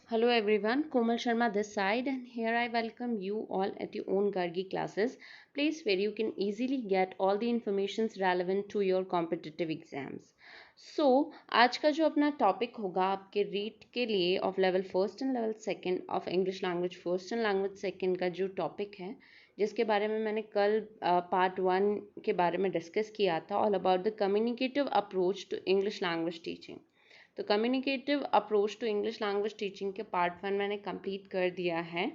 Hello everyone, Komal Sharma this side, and here I welcome you all at your own Gargi classes, place where you can easily get all the informations relevant to your competitive exams. So आज का जो अपना topic होगा आपके रीट के लिए of level first and level second of English language first and language second का जो टॉपिक है, जिसके बारे में मैंने कल पार्ट 1 के बारे में डिस्कस किया था, all about the communicative approach to English language teaching. तो communicative approach to English language teaching के पार्ट 1 मैंने कंप्लीट कर दिया है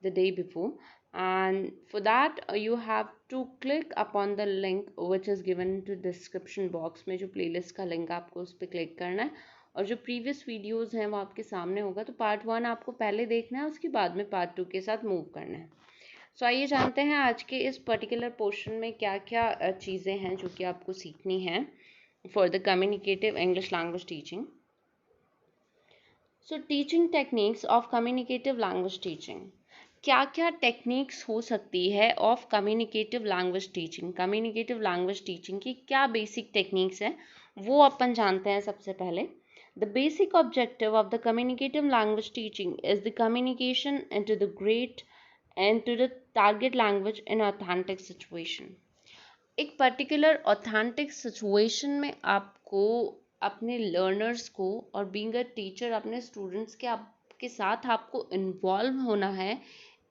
the day before, and for that you have to click upon the link which is given to description box में। जो playlist का link आपको उस पर क्लिक करना है और जो प्रीवियस वीडियोज़ हैं वो आपके सामने होगा। तो पार्ट 1 आपको पहले देखना है, उसके बाद में पार्ट 2 के साथ मूव करना है। सो आइए जानते हैं आज के इस पर्टिकुलर पोर्शन में क्या क्या चीज़ें हैं जो कि आपको सीखनी हैं for the communicative English language teaching. So teaching techniques of communicative language teaching, क्या क्या टेक्निक्स हो सकती है of communicative language teaching. Communicative language teaching की क्या बेसिक टेक्निक्स हैं वो अपन जानते हैं। सबसे पहले the basic objective of the communicative language teaching is the communication into the great into the target language in authentic situation। एक पर्टिकुलर ऑथेंटिक सिचुएशन में आपको अपने लर्नर्स को और बीइंग अ टीचर अपने स्टूडेंट्स के आपके साथ आपको इन्वॉल्व होना है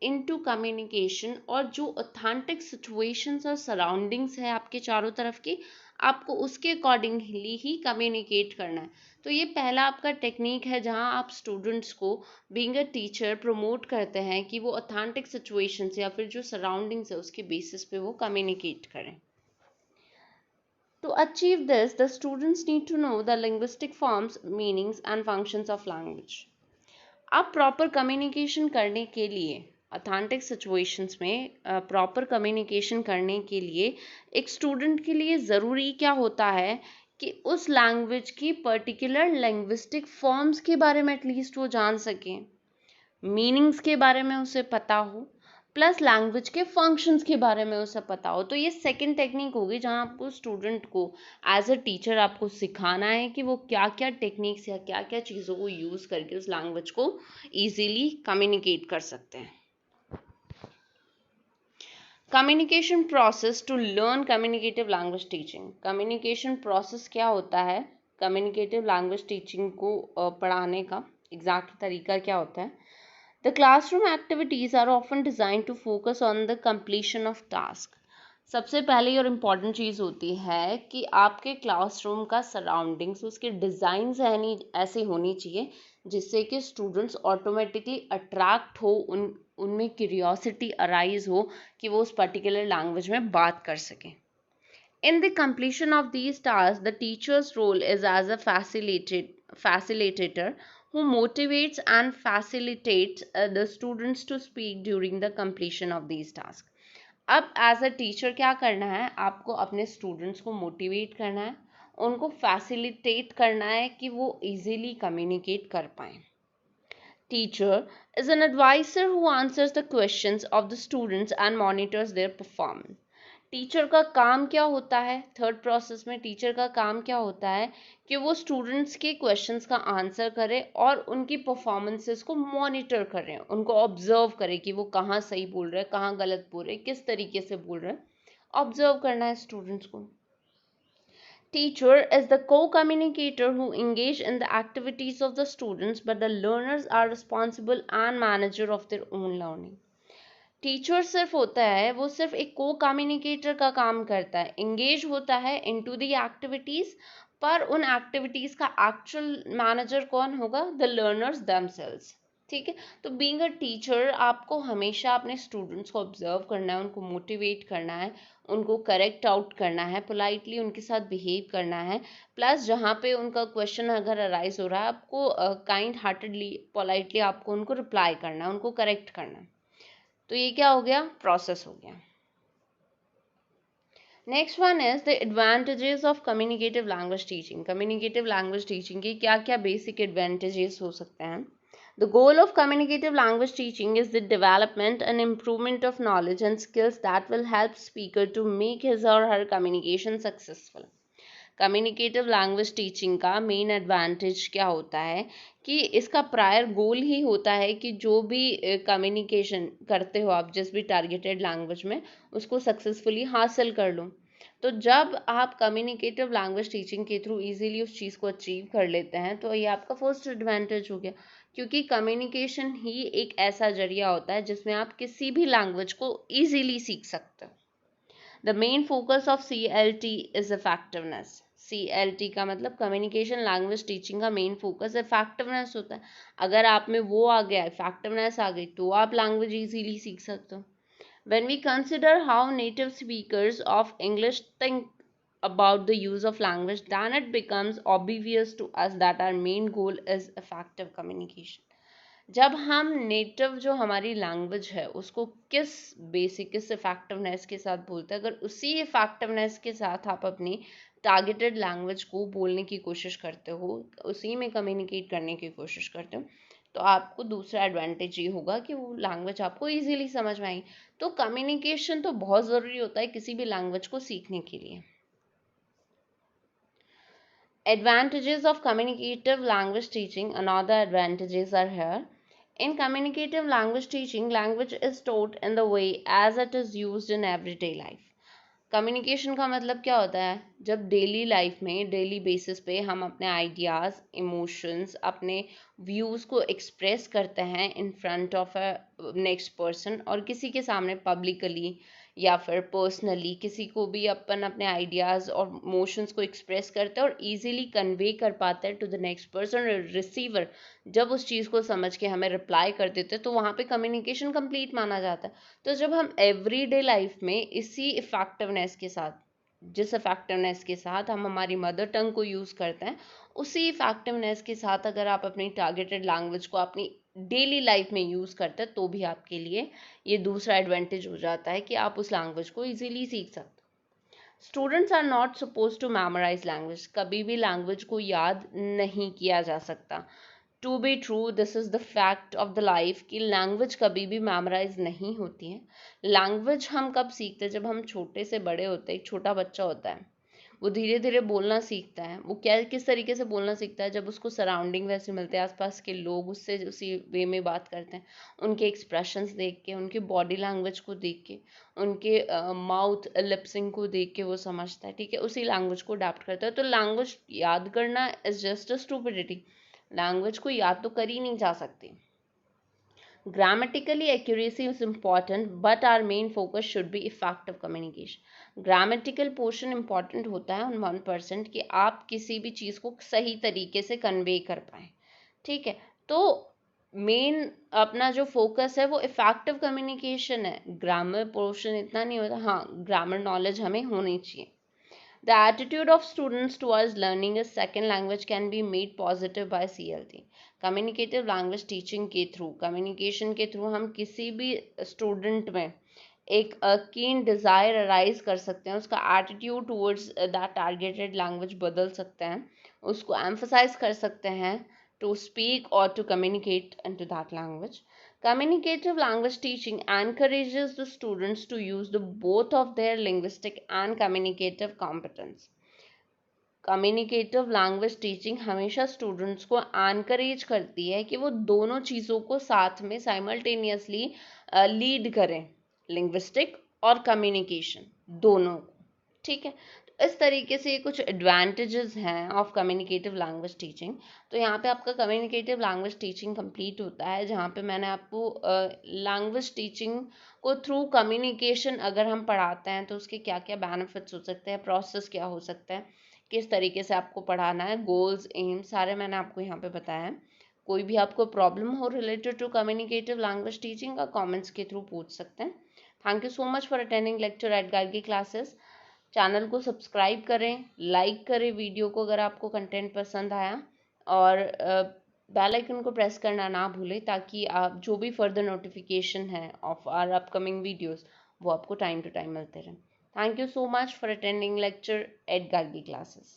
इनटू कम्युनिकेशन, और जो ऑथेंटिक सिचुएशंस और सराउंडिंग्स है आपके चारों तरफ की, आपको उसके अकॉर्डिंगली ही कम्युनिकेट करना है। तो ये पहला आपका टेक्निक है जहां आप स्टूडेंट्स को बीइंग अ टीचर प्रमोट करते हैं कि वो ऑथेंटिक सिचुएशंस या फिर जो सराउंडिंग्स है उसके बेसिस पे वो कम्युनिकेट करें। To achieve this, the students need to know the linguistic forms, meanings and functions of language। अब प्रॉपर कम्युनिकेशन करने के लिए ऑथेंटिक सिचुएशंस में प्रॉपर कम्युनिकेशन करने के लिए एक स्टूडेंट के लिए ज़रूरी क्या होता है कि उस लैंग्वेज की पर्टिकुलर लिंग्विस्टिक फॉर्म्स के बारे में एटलीस्ट वो जान सकें, मीनिंग्स के बारे में उसे पता हो, प्लस लैंग्वेज के फंक्शंस के बारे में उसे पता हो। तो ये सेकंड टेक्निक होगी जहां आपको स्टूडेंट को एज अ टीचर आपको सिखाना है कि वो क्या क्या टेक्निक्स या क्या क्या चीज़ों को यूज़ करके उस लैंग्वेज को ईजीली कम्युनिकेट कर सकते हैं। Communication process to learn communicative language teaching. Communication process क्या होता है कम्युनिकेटिव लैंग्वेज टीचिंग को पढ़ाने का, एग्जैक्ट तरीका क्या होता है। The classroom activities are often designed to focus on the completion of task। सबसे पहली और इम्पॉर्टेंट चीज़ होती है कि आपके क्लासरूम का सराउंडिंग्स, उसके डिज़ाइंस ऐसी होनी चाहिए जिससे कि स्टूडेंट्स ऑटोमेटिकली अट्रैक्ट हो, उनमें क्यूरियोसिटी अराइज हो कि वो उस पर्टिकुलर लैंग्वेज में बात कर सकें। In the completion of these tasks, the teacher's role is as a facilitator who motivates and facilitates the students to speak during the completion of these tasks। अब as a teacher क्या करना है, आपको अपने स्टूडेंट्स को motivate करना है, उनको फैसिलिटेट करना है कि वो इजीली कम्युनिकेट कर पाएँ। Teacher is an advisor who answers the questions of the students and monitors their performance। Teacher का काम क्या होता है, थर्ड प्रोसेस में टीचर का काम क्या होता है कि वो स्टूडेंट्स के क्वेश्चंस का आंसर करे और उनकी परफॉर्मेंसेस को मॉनिटर करें, उनको ऑब्जर्व करें कि वो कहाँ सही बोल रहे हैं, कहाँ गलत बोल रहे हैं, किस तरीके से बोल रहे हैं, ऑब्जर्व करना है स्टूडेंट्स को। Teacher is the co-communicator who engage in the activities of the students, but the learners are responsible and manager of their own learning। Teacher सिर्फ होता है, वो सिर्फ एक को कम्युनिकेटर का काम करता है, इंगेज होता है इनटू द एक्टिविटीज, पर उन एक्टिविटीज का एक्चुअल मैनेजर कौन होगा, द लर्नर्स देमसेल्व्स। ठीक है, तो बीइंग अ टीचर आपको हमेशा अपने स्टूडेंट्स को ऑब्जर्व करना है, उनको मोटिवेट करना है, उनको करेक्ट आउट करना है, पोलाइटली उनके साथ बिहेव करना है, प्लस जहाँ पे उनका क्वेश्चन अगर अराइज हो रहा है आपको काइंड हार्टेडली पोलाइटली आपको उनको रिप्लाई करना है, उनको करेक्ट करना है। तो ये क्या हो गया, प्रोसेस हो गया। Next one is the advantages of communicative language teaching. Communicative language teaching के क्या क्या बेसिक एडवांटेजेस हो सकते हैं। The goal of communicative language teaching is the development and improvement of knowledge and skills that will help speaker to make his or her communication successful. Communicative language teaching का main advantage क्या होता है कि इसका prior गोल ही होता है कि जो भी कम्युनिकेशन करते हो आप जिस भी टारगेटेड लैंग्वेज में, उसको सक्सेसफुली हासिल कर लो। तो जब आप कम्युनिकेटिव लैंग्वेज टीचिंग के थ्रू इजीली उस चीज़ को अचीव कर लेते हैं तो ये आपका फर्स्ट एडवांटेज हो गया, क्योंकि कम्युनिकेशन ही एक ऐसा जरिया होता है जिसमें आप किसी भी लैंग्वेज को इजीली सीख सकते हो। The main focus of CLT is effectiveness. CLT का मतलब कम्युनिकेशन लैंग्वेज टीचिंग का मेन फोकस इफेक्टिवनेस होता है। अगर आप में वो आ गया, इफेक्टिवनेस आ गई, तो आप लैंग्वेज इजीली सीख सकते हो। When we consider how native speakers of English think about the use of language, then it becomes obvious to us that our main goal is effective communication. जब हम नेटिव जो हमारी लैंग्वेज है उसको किस बेसिक किस इफेक्टिवनेस के साथ बोलते हैं, अगर उसी इफेक्टिवनेस के साथ आप अपनी टारगेटेड लैंग्वेज को बोलने की कोशिश करते हो, उसी में कम्युनिकेट करने की कोशिश करते हो, तो आपको दूसरा एडवांटेज ये होगा कि वो लैंग्वेज आपको इजीली समझ में आएगी। तो कम्युनिकेशन तो बहुत ज़रूरी होता है किसी भी लैंग्वेज को सीखने के लिए। Advantages of communicative language teaching. Another advantages are here. In communicative language teaching, language is taught in the way as it is used in everyday life. Communication का मतलब क्या होता है, जब डेली लाइफ में डेली बेसिस पे हम अपने आइडियाज़, इमोशंस, अपने व्यूज़ को एक्सप्रेस करते हैं in front of a next person, और किसी के सामने पब्लिकली या फिर पर्सनली किसी को भी अपन अपने आइडियाज़ और इमोशंस को एक्सप्रेस करते हैं और इजीली कन्वे कर पाते हैं to the next person. Receiver जब उस चीज़ को समझ के हमें रिप्लाई कर देते हैं तो वहाँ पे कम्युनिकेशन कंप्लीट माना जाता है। तो जब हम एवरीडे लाइफ में इसी इफेक्टिवनेस के साथ, जिस इफेक्टिवनेस के साथ हम हमारी मदर टंग को यूज़ करते हैं, उसी इफेक्टिवनेस के साथ अगर आप अपनी टारगेटेड लैंग्वेज को अपनी डेली लाइफ में यूज़ करते हैं तो भी आपके लिए ये दूसरा एडवांटेज हो जाता है कि आप उस लैंग्वेज को इजीली सीख सकते हो। Students are not suppose to memorize language. कभी भी लैंग्वेज को याद नहीं किया जा सकता। To be true, this is the fact of the life कि लैंग्वेज कभी भी मेमोराइज नहीं होती है। लैंग्वेज हम कब सीखते हैं, जब हम छोटे से बड़े होते हैं। एक छोटा बच्चा होता है, वो धीरे धीरे बोलना सीखता है। वो क्या किस तरीके से बोलना सीखता है, जब उसको सराउंडिंग वैसे मिलते हैं, आसपास के लोग उससे उसी वे में बात करते हैं, उनके एक्सप्रेशंस देख के, उनके बॉडी लैंग्वेज को देख के, उनके माउथ लिप्सिंग को देख के वो समझता है, ठीक है, उसी लैंग्वेज को अडाप्ट करता है। तो लैंग्वेज याद करना is just a stupidity. Language को याद तो कर ही नहीं जा सकती। Grammatically, accuracy is important, but our main focus should be effective communication. Grammatical portion important होता है उन 1% कि आप किसी भी चीज़ को सही तरीके से कन्वे कर पाए, ठीक है। तो मेन अपना जो फोकस है वो इफेक्टिव कम्युनिकेशन है। ग्रामर पोर्शन इतना नहीं होता, हाँ ग्रामर नॉलेज हमें होनी चाहिए। The attitude of students towards learning a second language can be made positive by CLT. Communicative language teaching के थ्रू, कम्युनिकेशन के थ्रू हम किसी भी स्टूडेंट में एक कीन डिज़ायर अराइज कर सकते हैं, उसका attitude towards that targeted language बदल सकते हैं, उसको एम्फसाइज कर सकते हैं to speak or to communicate into that language. Communicative language teaching encourages the students to use the both of their linguistic and communicative competence. Communicative language teaching हमेशा students को encourage करती है कि वो दोनों चीज़ों को साथ में साइमल्टेनियसली लीड करें, लिंग्विस्टिक और कम्युनिकेशन दोनों को, ठीक है। तो इस तरीके से ये कुछ एडवांटेजेस हैं ऑफ कम्युनिकेटिव लैंग्वेज टीचिंग। तो यहाँ पे आपका कम्युनिकेटिव लैंग्वेज टीचिंग कंप्लीट होता है, जहाँ पे मैंने आपको लैंग्वेज टीचिंग को थ्रू कम्युनिकेशन अगर हम पढ़ाते हैं तो उसके क्या क्या बेनिफिट्स हो सकते हैं, प्रोसेस क्या हो सकता है, किस तरीके से आपको पढ़ाना है, गोल्स एम सारे मैंने आपको यहाँ पे बताया है। कोई भी आपको प्रॉब्लम हो related to communicative language teaching का कमेंट्स के थ्रू पूछ सकते हैं। Thank you so much for attending lecture at Gargi classes. Channel को सब्सक्राइब करें, लाइक करें वीडियो को अगर आपको कंटेंट पसंद आया, और बेल आइकन को प्रेस करना ना भूलें ताकि आप जो भी फर्दर नोटिफिकेशन है ऑफ आवर अपकमिंग वीडियोस वो आपको टाइम टू टाइम मिलते रहें। Thank you so much for attending lecture at Gargi classes.